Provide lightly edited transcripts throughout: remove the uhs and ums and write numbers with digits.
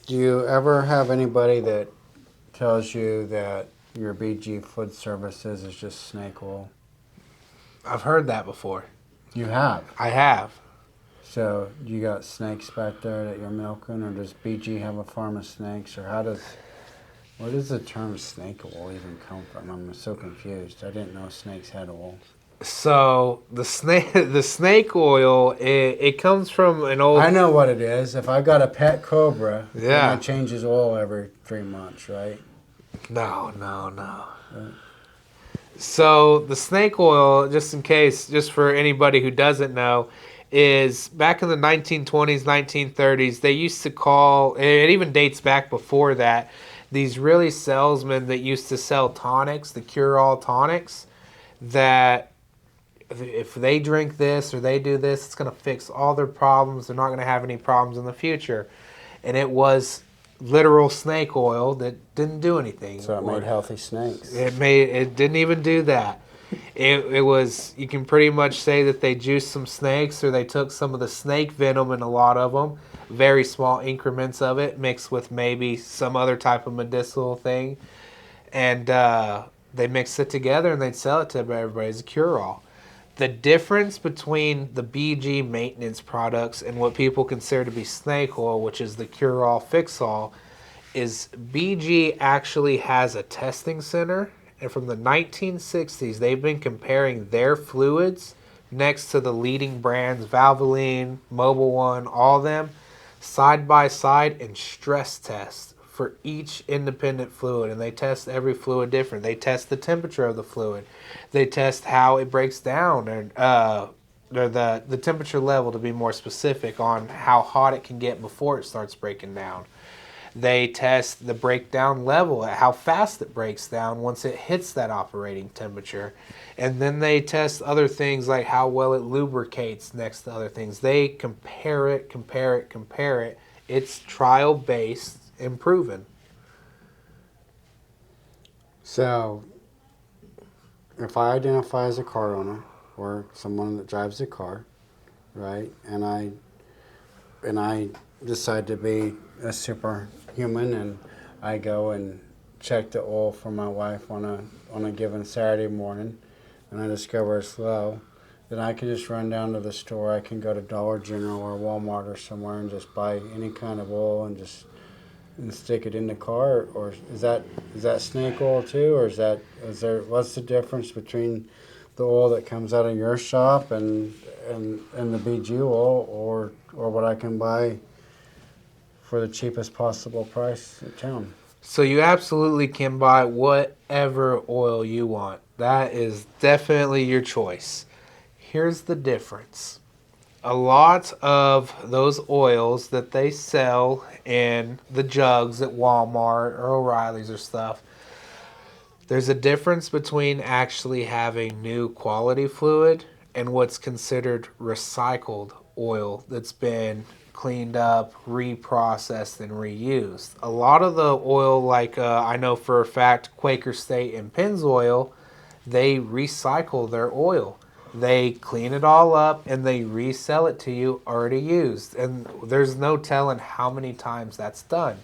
Do you ever have anybody that tells you that your BG Food Services is just snake oil? I've heard that before. You have? I have. So you got snakes back there that you're milking, or does BG have a farm of snakes, or where does the term snake oil even come from? I'm so confused. I didn't know snakes had oil. So the snake oil, it comes from an old. I know what it is. If I got a pet cobra, then I Yeah. change his oil every 3 months, right? No. So the snake oil, just in case, just for anybody who doesn't know, is back in the 1920s, 1930s, they used to call, it even dates back before that, these really salesmen that used to sell tonics, the cure-all tonics, that if they drink this or they do this, it's going to fix all their problems. They're not going to have any problems in the future. And it was literal snake oil that didn't do anything. So it made healthy snakes. It didn't even do that. It was, you can pretty much say that they juiced some snakes, or they took some of the snake venom in a lot of them, very small increments of it, mixed with maybe some other type of medicinal thing, and they mixed it together and they'd sell it to everybody as a cure-all. The difference between the BG maintenance products and what people consider to be snake oil, which is the cure-all, fix-all, is BG actually has a testing center, and from the 1960s, they've been comparing their fluids next to the leading brands, Valvoline, Mobil One, all of them, side by side, and stress test for each independent fluid. And they test every fluid different. They test the temperature of the fluid. They test how it breaks down, or the temperature level, to be more specific, on how hot it can get before it starts breaking down. They test the breakdown level, at how fast it breaks down once it hits that operating temperature. And then they test other things like how well it lubricates next to other things. They compare it. It's trial-based and proven. So if I identify as a car owner or someone that drives a car, right, and I decide to be a superhuman, and I go and check the oil for my wife on a given Saturday morning, and I discover it's low, then I can just run down to the store. I can go to Dollar General or Walmart or somewhere and just buy any kind of oil and stick it in the car. Or is that snake oil too, or what's the difference between the oil that comes out of your shop and the BG oil, or what I can buy for the cheapest possible price in town? So you absolutely can buy whatever oil you want. That is definitely your choice. Here's the difference. A lot of those oils that they sell in the jugs at Walmart or O'Reilly's or stuff, there's a difference between actually having new quality fluid and what's considered recycled oil that's been cleaned up, reprocessed, and reused. A lot of the oil, like I know for a fact Quaker State and Pennzoil, they recycle their oil. They clean it all up and they resell it to you already used. And there's no telling how many times that's done.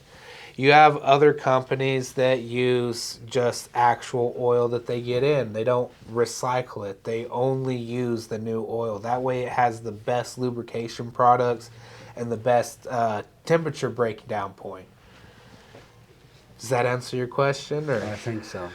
You have other companies that use just actual oil that they get in. They don't recycle it. They only use the new oil. That way it has the best lubrication products and the best temperature breakdown point. Does that answer your question? Or? I think so.